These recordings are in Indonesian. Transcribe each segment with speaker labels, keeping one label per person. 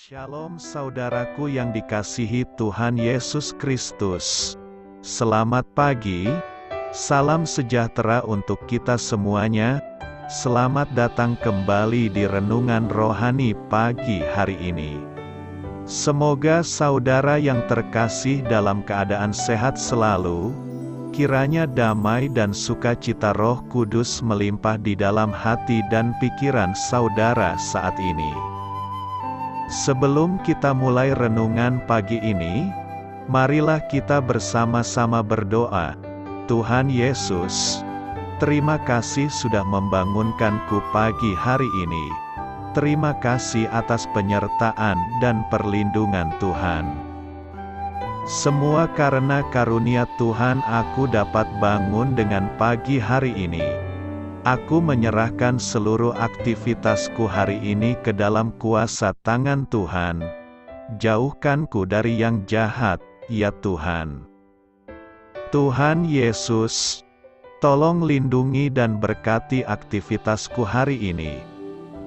Speaker 1: Shalom saudaraku yang dikasihi Tuhan Yesus Kristus. Selamat pagi, salam sejahtera untuk kita semuanya. Selamat datang kembali di Renungan Rohani pagi hari ini. Semoga saudara yang terkasih dalam keadaan sehat selalu. Kiranya damai dan sukacita Roh Kudus melimpah di dalam hati dan pikiran saudara saat ini. Sebelum kita mulai renungan pagi ini, marilah kita bersama-sama berdoa. Tuhan Yesus, terima kasih sudah membangunkanku pagi hari ini. Terima kasih atas penyertaan dan perlindungan Tuhan. Semua karena karunia Tuhan aku dapat bangun dengan pagi hari ini. Aku menyerahkan seluruh aktivitasku hari ini ke dalam kuasa tangan Tuhan. Jauhkanku dari yang jahat, ya Tuhan. Tuhan Yesus, tolong lindungi dan berkati aktivitasku hari ini.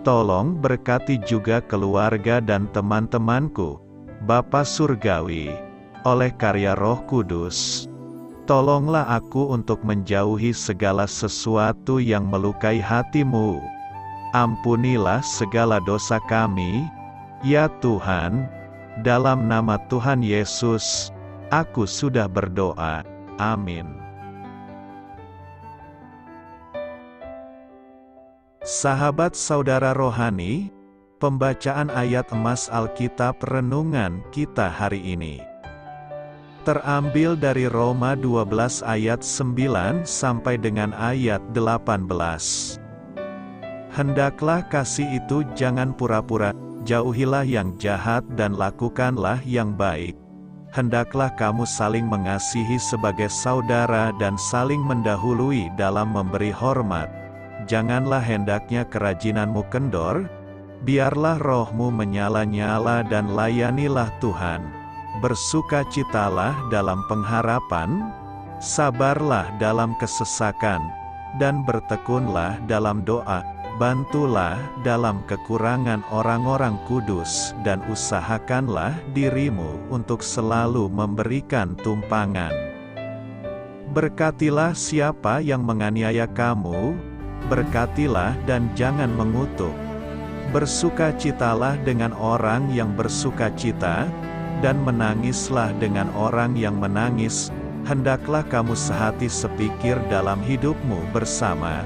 Speaker 1: Tolong berkati juga keluarga dan teman-temanku, Bapa Surgawi, oleh karya Roh Kudus. Tolonglah aku untuk menjauhi segala sesuatu yang melukai hati-Mu. Ampunilah segala dosa kami, ya Tuhan. Dalam nama Tuhan Yesus, aku sudah berdoa. Amin. Sahabat saudara rohani, pembacaan ayat emas Alkitab renungan kita hari ini terambil dari Roma 12 ayat 9 sampai dengan ayat 18. Hendaklah kasih itu jangan pura-pura, jauhilah yang jahat dan lakukanlah yang baik. Hendaklah kamu saling mengasihi sebagai saudara dan saling mendahului dalam memberi hormat. Janganlah hendaknya kerajinanmu kendor, biarlah rohmu menyala-nyala dan layanilah Tuhan. Bersukacitalah dalam pengharapan, sabarlah dalam kesesakan, dan bertekunlah dalam doa. Bantulah dalam kekurangan orang-orang kudus, dan usahakanlah dirimu untuk selalu memberikan tumpangan. Berkatilah siapa yang menganiaya kamu, berkatilah dan jangan mengutuk. Bersukacitalah dengan orang yang bersukacita, dan menangislah dengan orang yang menangis. Hendaklah kamu sehati sepikir dalam hidupmu bersama.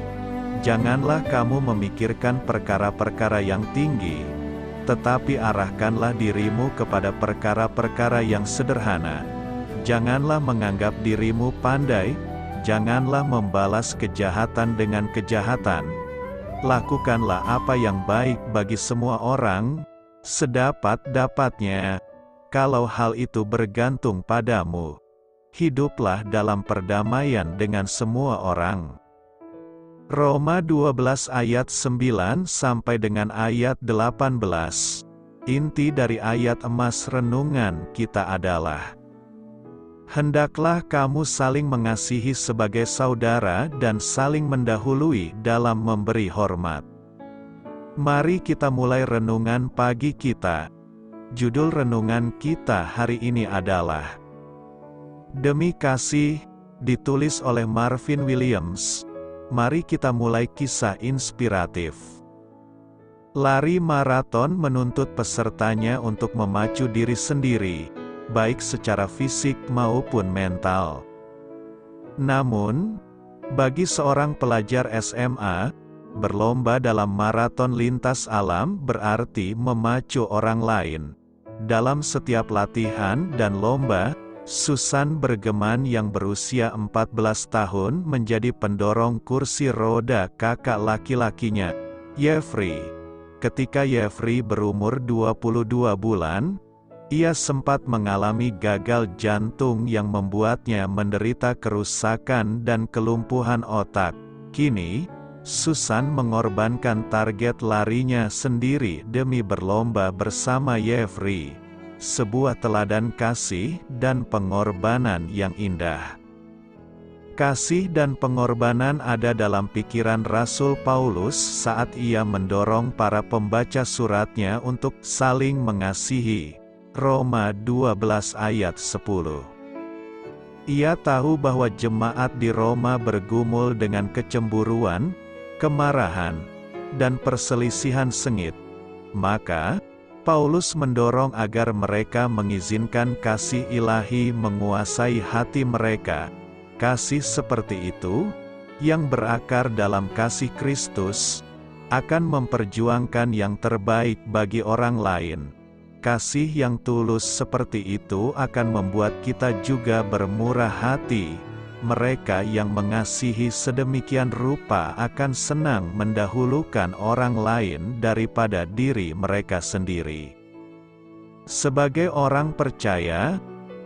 Speaker 1: Janganlah kamu memikirkan perkara-perkara yang tinggi, tetapi arahkanlah dirimu kepada perkara-perkara yang sederhana. Janganlah menganggap dirimu pandai, janganlah membalas kejahatan dengan kejahatan. Lakukanlah apa yang baik bagi semua orang, sedapat-dapatnya. Kalau hal itu bergantung padamu, hiduplah dalam perdamaian dengan semua orang. Roma 12 ayat 9 sampai dengan ayat 18. Inti dari ayat emas renungan kita adalah: hendaklah kamu saling mengasihi sebagai saudara dan saling mendahului dalam memberi hormat. Mari kita mulai renungan pagi kita. Judul renungan kita hari ini adalah Demi Kasih, ditulis oleh Marvin Williams. Mari kita mulai kisah inspiratif. Lari maraton menuntut pesertanya untuk memacu diri sendiri, baik secara fisik maupun mental. Namun, bagi seorang pelajar SMA, berlomba dalam maraton lintas alam berarti memacu orang lain. Dalam setiap latihan dan lomba, Susan Bergeman yang berusia 14 tahun menjadi pendorong kursi roda kakak laki-lakinya, Jeffrey. Ketika Jeffrey berumur 22 bulan, ia sempat mengalami gagal jantung yang membuatnya menderita kerusakan dan kelumpuhan otak. Kini, Susan mengorbankan target larinya sendiri demi berlomba bersama Jeffrey. Sebuah teladan kasih dan pengorbanan yang indah. Kasih dan pengorbanan ada dalam pikiran Rasul Paulus saat ia mendorong para pembaca suratnya untuk saling mengasihi. Roma 12 ayat 10. Ia tahu bahwa jemaat di Roma bergumul dengan kecemburuan, kemarahan, dan perselisihan sengit. Maka, Paulus mendorong agar mereka mengizinkan kasih ilahi menguasai hati mereka. Kasih seperti itu, yang berakar dalam kasih Kristus, akan memperjuangkan yang terbaik bagi orang lain. Kasih yang tulus seperti itu akan membuat kita juga bermurah hati. Mereka yang mengasihi sedemikian rupa akan senang mendahulukan orang lain daripada diri mereka sendiri. Sebagai orang percaya,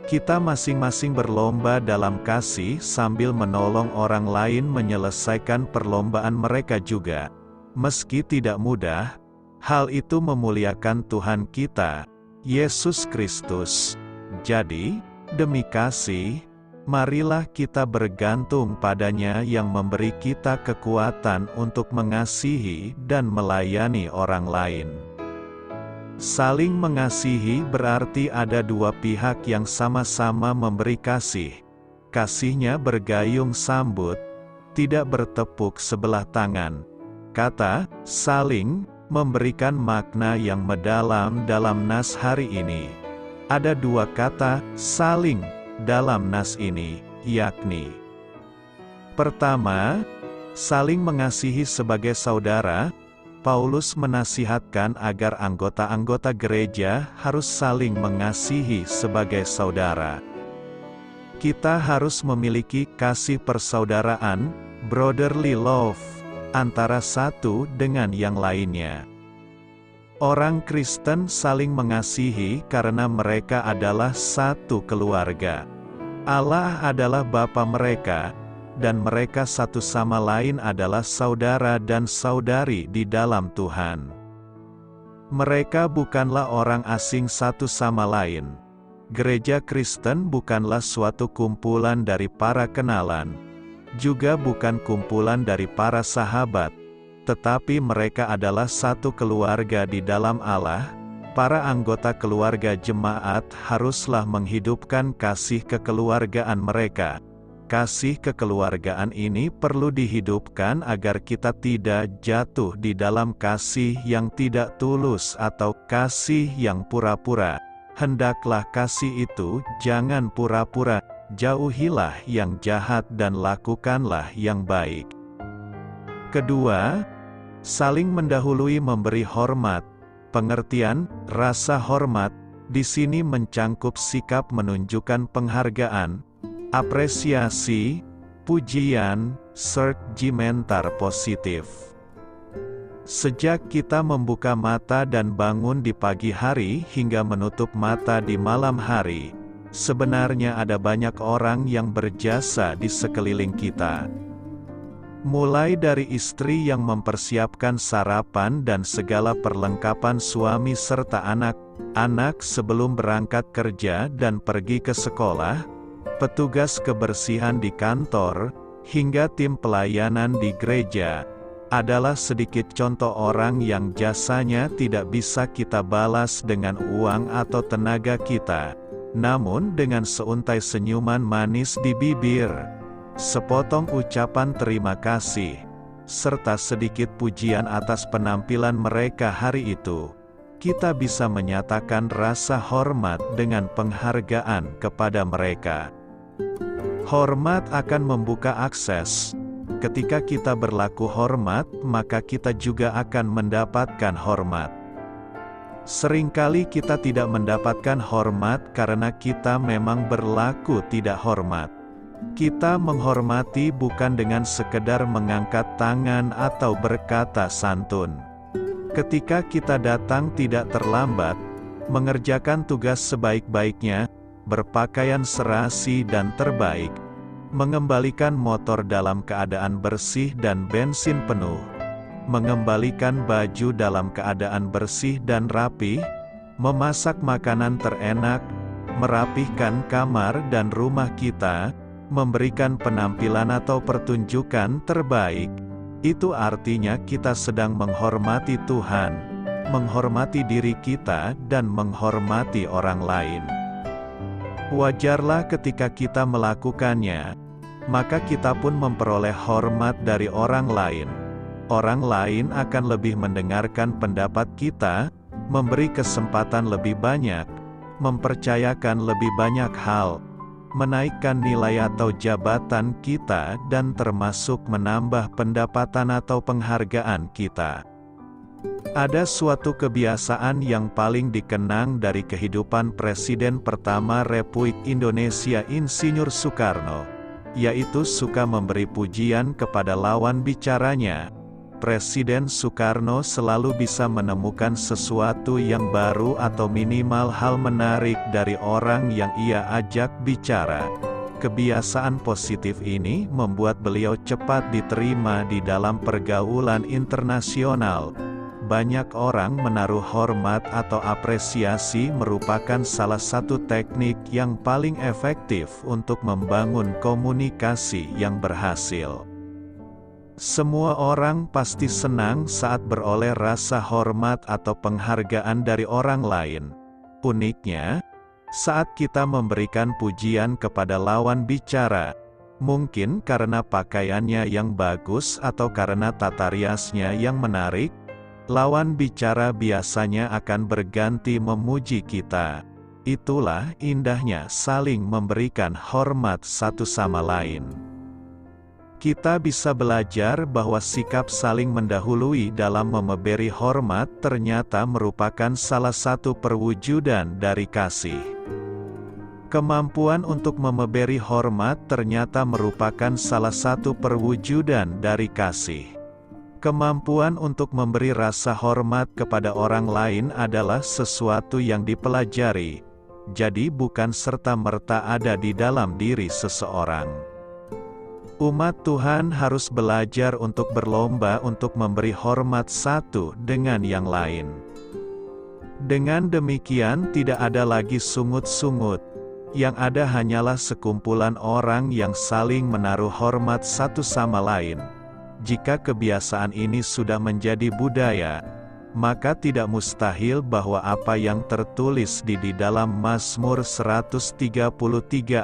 Speaker 1: kita masing-masing berlomba dalam kasih sambil menolong orang lain menyelesaikan perlombaan mereka juga. Meski tidak mudah, hal itu memuliakan Tuhan kita, Yesus Kristus. Jadi, demi kasih, marilah kita bergantung padanya yang memberi kita kekuatan untuk mengasihi dan melayani orang lain. Saling mengasihi berarti ada dua pihak yang sama-sama memberi kasih. Kasihnya bergayung sambut, tidak bertepuk sebelah tangan. Kata saling memberikan makna yang mendalam dalam nas hari ini. Ada dua kata saling dalam nas ini, yakni pertama, saling mengasihi sebagai saudara. Paulus menasihatkan agar anggota-anggota gereja harus saling mengasihi sebagai saudara. Kita harus memiliki kasih persaudaraan, brotherly love, antara satu dengan yang lainnya. Orang Kristen saling mengasihi karena mereka adalah satu keluarga. Allah adalah Bapa mereka, dan mereka satu sama lain adalah saudara dan saudari di dalam Tuhan. Mereka bukanlah orang asing satu sama lain. Gereja Kristen bukanlah suatu kumpulan dari para kenalan, juga bukan kumpulan dari para sahabat, tetapi mereka adalah satu keluarga di dalam Allah. Para anggota keluarga jemaat haruslah menghidupkan kasih kekeluargaan mereka. Kasih kekeluargaan ini perlu dihidupkan agar kita tidak jatuh di dalam kasih yang tidak tulus atau kasih yang pura-pura. Hendaklah kasih itu jangan pura-pura, jauhilah yang jahat dan lakukanlah yang baik. Kedua, saling mendahului memberi hormat. Pengertian, rasa hormat, di sini mencangkup sikap menunjukkan penghargaan, apresiasi, pujian, serta positif. Sejak kita membuka mata dan bangun di pagi hari hingga menutup mata di malam hari, sebenarnya ada banyak orang yang berjasa di sekeliling kita. Mulai dari istri yang mempersiapkan sarapan dan segala perlengkapan suami serta anak-anak sebelum berangkat kerja dan pergi ke sekolah, petugas kebersihan di kantor, hingga tim pelayanan di gereja, adalah sedikit contoh orang yang jasanya tidak bisa kita balas dengan uang atau tenaga kita, namun dengan seuntai senyuman manis di bibir, sepotong ucapan terima kasih, serta sedikit pujian atas penampilan mereka hari itu, kita bisa menyatakan rasa hormat dengan penghargaan kepada mereka. Hormat akan membuka akses. Ketika kita berlaku hormat, maka kita juga akan mendapatkan hormat. Seringkali kita tidak mendapatkan hormat karena kita memang berlaku tidak hormat. Kita menghormati bukan dengan sekedar mengangkat tangan atau berkata santun. Ketika kita datang tidak terlambat, mengerjakan tugas sebaik-baiknya, berpakaian serasi dan terbaik, mengembalikan motor dalam keadaan bersih dan bensin penuh, mengembalikan baju dalam keadaan bersih dan rapi, memasak makanan terenak, merapihkan kamar dan rumah kita, memberikan penampilan atau pertunjukan terbaik, itu artinya kita sedang menghormati Tuhan, menghormati diri kita, dan menghormati orang lain. Wajarlah ketika kita melakukannya, maka kita pun memperoleh hormat dari orang lain. Orang lain akan lebih mendengarkan pendapat kita, memberi kesempatan lebih banyak, mempercayakan lebih banyak hal, menaikkan nilai atau jabatan kita, dan termasuk menambah pendapatan atau penghargaan kita. Ada suatu kebiasaan yang paling dikenang dari kehidupan Presiden pertama Republik Indonesia Insinyur Soekarno, yaitu suka memberi pujian kepada lawan bicaranya. Presiden Soekarno selalu bisa menemukan sesuatu yang baru atau minimal hal menarik dari orang yang ia ajak bicara. Kebiasaan positif ini membuat beliau cepat diterima di dalam pergaulan internasional. Banyak orang menaruh hormat atau apresiasi merupakan salah satu teknik yang paling efektif untuk membangun komunikasi yang berhasil. Semua orang pasti senang saat beroleh rasa hormat atau penghargaan dari orang lain. Uniknya, saat kita memberikan pujian kepada lawan bicara, mungkin karena pakaiannya yang bagus atau karena tata riasnya yang menarik, lawan bicara biasanya akan berganti memuji kita. Itulah indahnya saling memberikan hormat satu sama lain. Kita bisa belajar bahwa sikap saling mendahului dalam memberi hormat ternyata merupakan salah satu perwujudan dari kasih. Kemampuan untuk memberi hormat ternyata merupakan salah satu perwujudan dari kasih. Kemampuan untuk memberi rasa hormat kepada orang lain adalah sesuatu yang dipelajari, jadi bukan serta-merta ada di dalam diri seseorang. Umat Tuhan harus belajar untuk berlomba untuk memberi hormat satu dengan yang lain. Dengan demikian tidak ada lagi sungut-sungut, yang ada hanyalah sekumpulan orang yang saling menaruh hormat satu sama lain. Jika kebiasaan ini sudah menjadi budaya, maka tidak mustahil bahwa apa yang tertulis di dalam Mazmur 133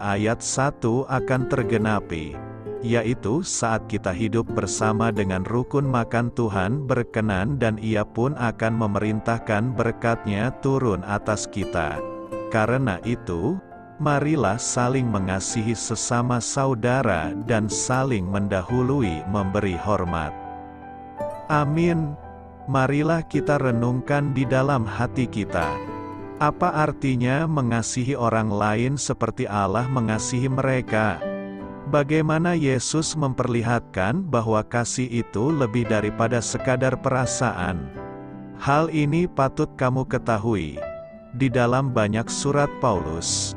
Speaker 1: ayat 1 akan tergenapi, yaitu saat kita hidup bersama dengan rukun makan Tuhan berkenan dan Ia pun akan memerintahkan berkat-Nya turun atas kita. Karena itu, marilah saling mengasihi sesama saudara dan saling mendahului memberi hormat. Amin. Marilah kita renungkan di dalam hati kita. Apa artinya mengasihi orang lain seperti Allah mengasihi mereka? Bagaimana Yesus memperlihatkan bahwa kasih itu lebih daripada sekadar perasaan? Hal ini patut kamu ketahui. Di dalam banyak surat Paulus,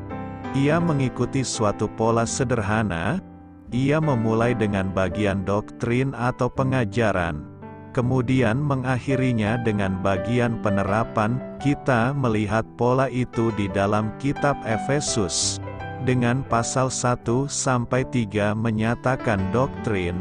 Speaker 1: ia mengikuti suatu pola sederhana. Ia memulai dengan bagian doktrin atau pengajaran, kemudian mengakhirinya dengan bagian penerapan. Kita melihat pola itu di dalam kitab Efesus, dengan pasal 1-3 menyatakan doktrin,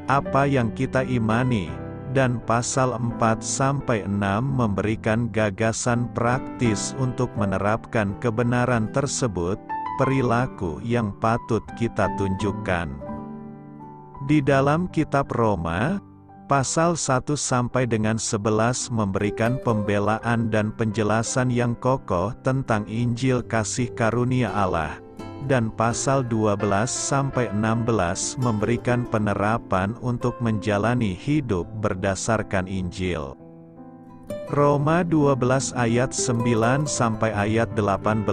Speaker 1: apa yang kita imani, dan pasal 4-6 memberikan gagasan praktis untuk menerapkan kebenaran tersebut, perilaku yang patut kita tunjukkan. Di dalam kitab Roma, pasal 1-11 memberikan pembelaan dan penjelasan yang kokoh tentang Injil kasih karunia Allah, dan pasal 12-16 memberikan penerapan untuk menjalani hidup berdasarkan Injil. Roma 12 ayat 9 sampai ayat 18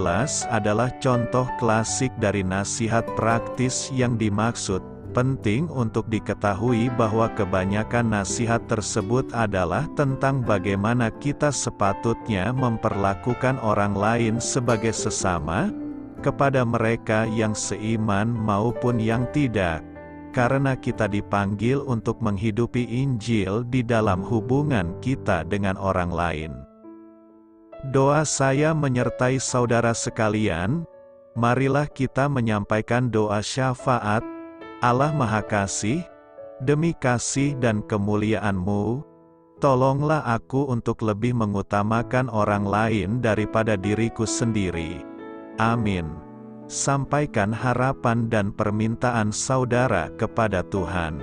Speaker 1: adalah contoh klasik dari nasihat praktis yang dimaksud. Penting untuk diketahui bahwa kebanyakan nasihat tersebut adalah tentang bagaimana kita sepatutnya memperlakukan orang lain sebagai sesama, kepada mereka yang seiman maupun yang tidak, karena kita dipanggil untuk menghidupi Injil di dalam hubungan kita dengan orang lain. Doa saya menyertai saudara sekalian, marilah kita menyampaikan doa syafaat. Allah Maha Kasih, demi kasih dan kemuliaan-Mu, tolonglah aku untuk lebih mengutamakan orang lain daripada diriku sendiri. Amin. Sampaikan harapan dan permintaan saudara kepada Tuhan.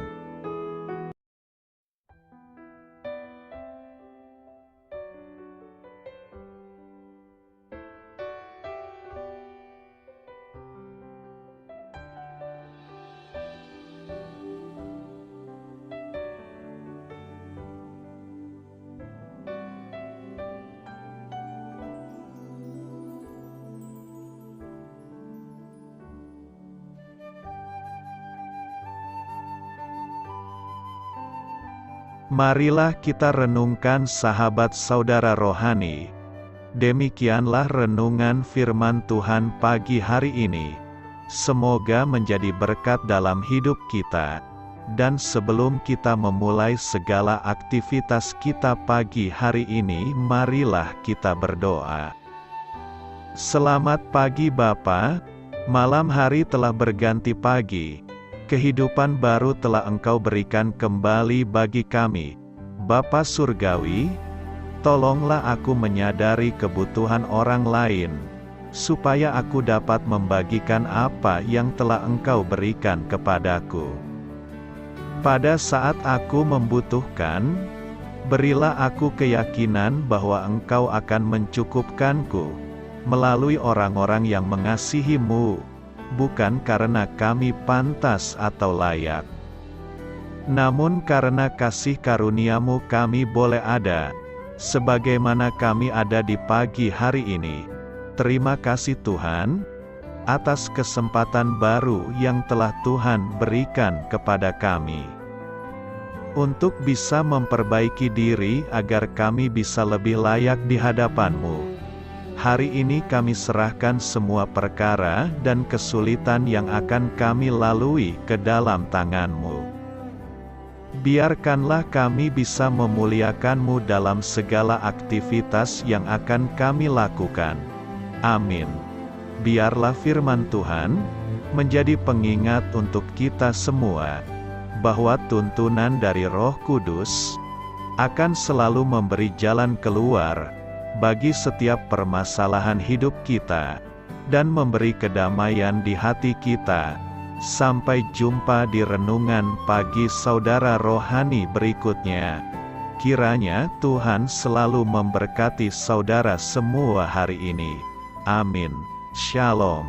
Speaker 1: Marilah kita renungkan sahabat saudara rohani. Demikianlah renungan firman Tuhan pagi hari ini. Semoga menjadi berkat dalam hidup kita. Dan sebelum kita memulai segala aktivitas kita pagi hari ini, marilah kita berdoa. Selamat pagi Bapa, malam hari telah berganti pagi. Kehidupan baru telah Engkau berikan kembali bagi kami. Bapa Surgawi, tolonglah aku menyadari kebutuhan orang lain, supaya aku dapat membagikan apa yang telah Engkau berikan kepadaku. Pada saat aku membutuhkan, berilah aku keyakinan bahwa Engkau akan mencukupkanku, melalui orang-orang yang mengasihi-Mu, bukan karena kami pantas atau layak, namun karena kasih karunia-Mu kami boleh ada, sebagaimana kami ada di pagi hari ini. Terima kasih Tuhan, atas kesempatan baru yang telah Tuhan berikan kepada kami, untuk bisa memperbaiki diri agar kami bisa lebih layak di hadapan-Mu. Hari ini kami serahkan semua perkara dan kesulitan yang akan kami lalui ke dalam tangan-Mu. Biarkanlah kami bisa memuliakan-Mu dalam segala aktivitas yang akan kami lakukan. Amin. Biarlah firman Tuhan menjadi pengingat untuk kita semua, bahwa tuntunan dari Roh Kudus akan selalu memberi jalan keluar bagi setiap permasalahan hidup kita, dan memberi kedamaian di hati kita. Sampai jumpa di renungan pagi saudara rohani berikutnya. Kiranya Tuhan selalu memberkati saudara semua hari ini. Amin. Shalom.